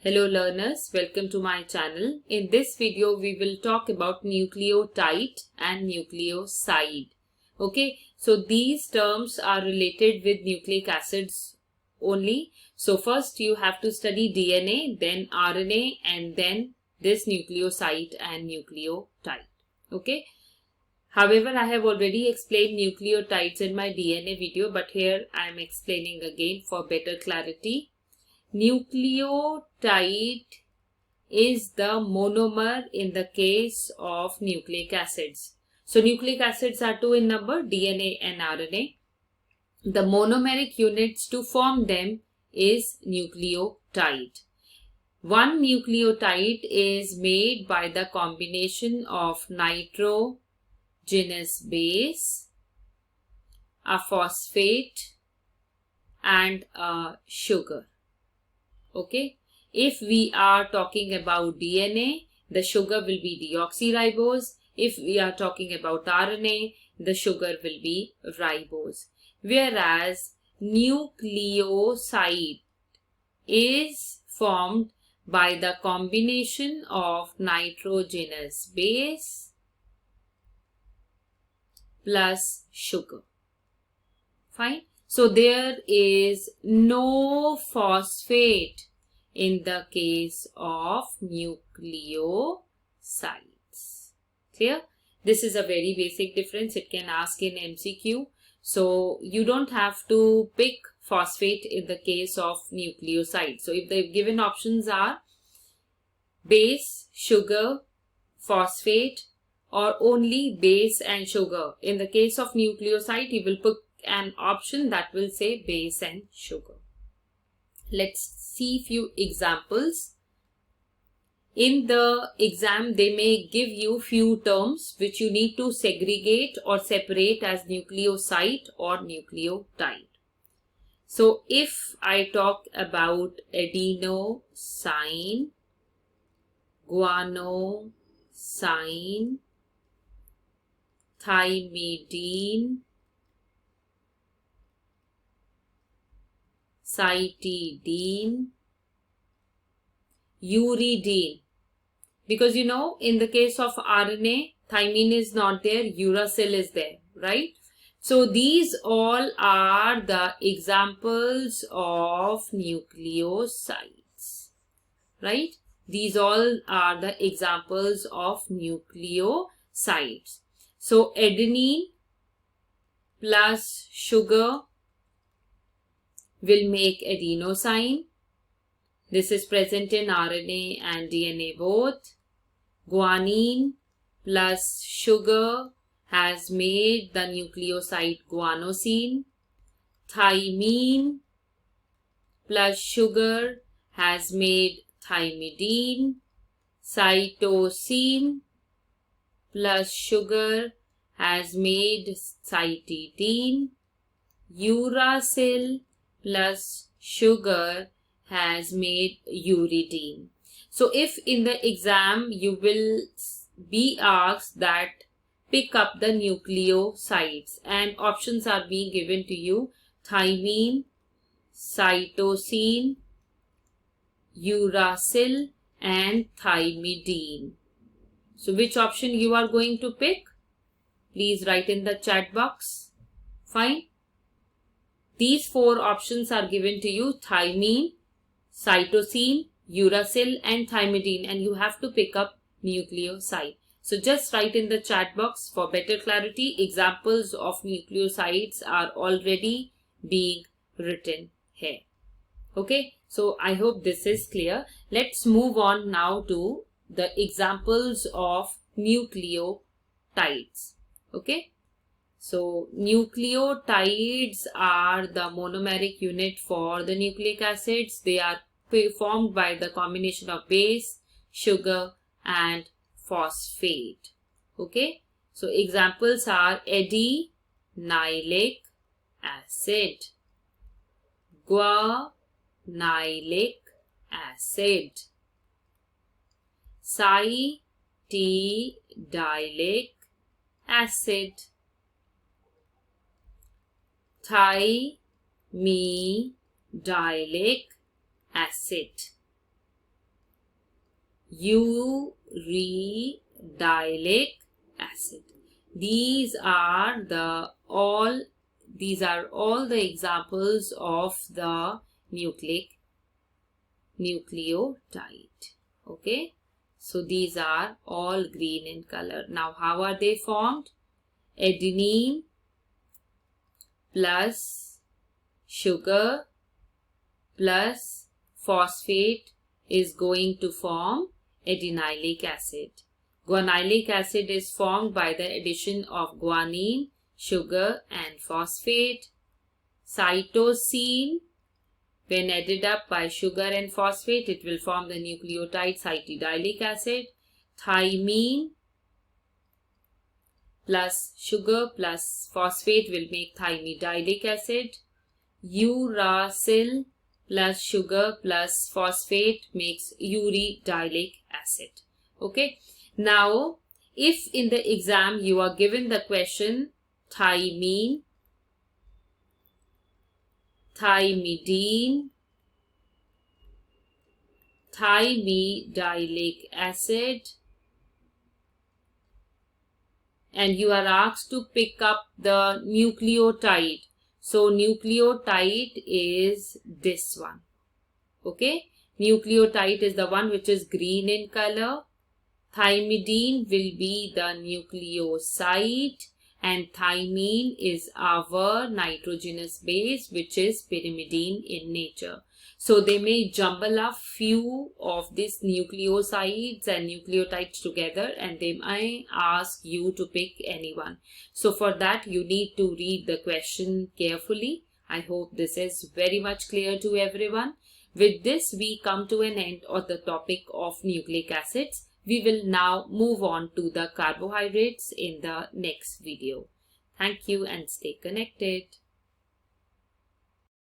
Hello learners, welcome to my channel. In this video, we will talk about nucleotide and nucleoside. Okay, so these terms are related with nucleic acids only. So first you have to study DNA, then RNA, and then this nucleoside and nucleotide. Okay. However, I have already explained nucleotides in my DNA video, but here I am explaining again for better clarity. Nucleotide is the monomer in the case of nucleic acids. So nucleic acids are two in number, DNA and RNA. The monomeric units to form them is nucleotide. One nucleotide is made by the combination of nitrogenous base, a phosphate and a sugar. Okay, if we are talking about DNA, the sugar will be deoxyribose. If we are talking about RNA, the sugar will be ribose. Whereas nucleoside is formed by the combination of nitrogenous base plus sugar. Fine. So there is no phosphate in the case of nucleosides. Clear? This is a very basic difference. It can ask in MCQ. So you don't have to pick phosphate in the case of nucleoside. So if the given options are base, sugar, phosphate, or only base and sugar, in the case of nucleoside you will put an option that will say base and sugar. Let's see few examples. In the exam, they may give you few terms which you need to segregate or separate as nucleoside or nucleotide. So if I talk about adenosine, guanosine, thymidine, cytidine, uridine, because you know in the case of RNA, thymine is not there, uracil is there, right? So these all are the examples of nucleosides, right? These all are the examples of nucleosides. So adenine plus sugar will make adenosine. This is present in RNA and DNA both. Guanine plus sugar has made the nucleoside guanosine. Thymine plus sugar has made thymidine. Cytosine plus sugar has made cytidine. Uracil plus sugar has made uridine. So if in the exam you will be asked that pick up the nucleosides and options are being given to you: thymine, cytosine, uracil and thymidine. So which option you are going to pick? Please write in the chat box. Fine. These four options are given to you: thymine, cytosine, uracil and thymidine, and you have to pick up nucleoside. So just write in the chat box for better clarity. Examples of nucleosides are already being written here. Okay, so I hope this is clear. Let's move on now to the examples of nucleotides. Okay. So nucleotides are the monomeric unit for the nucleic acids. They are formed by the combination of base, sugar and phosphate. Okay. So examples are adenylate acid, guanylic acid, cytidylate acid, thymidylate acid. Uridylic acid. These are all the examples of the nucleotide. Okay, so these are all green in color. Now how are they formed? Adenine plus sugar plus phosphate is going to form adenylic acid. Guanylic acid is formed by the addition of guanine, sugar and phosphate. Cytosine, when added up by sugar and phosphate, it will form the nucleotide cytidylic acid. Thymine plus sugar plus phosphate will make thymidyllic acid. Uracil plus sugar plus phosphate makes uridylic acid. Okay. Now, if in the exam you are given the question thymine, thymidine, thymidyllic acid, and you are asked to pick up the nucleotide. So nucleotide is this one. Okay, nucleotide is the one which is green in color. Thymidine will be the nucleoside, and thymine is our nitrogenous base which is pyrimidine in nature. So they may jumble up few of these nucleosides and nucleotides together, and they may ask you to pick any one. So for that you need to read the question carefully. I hope this is very much clear to everyone. With this we come to an end of the topic of nucleic acids. We will now move on to the carbohydrates in the next video. Thank you and stay connected.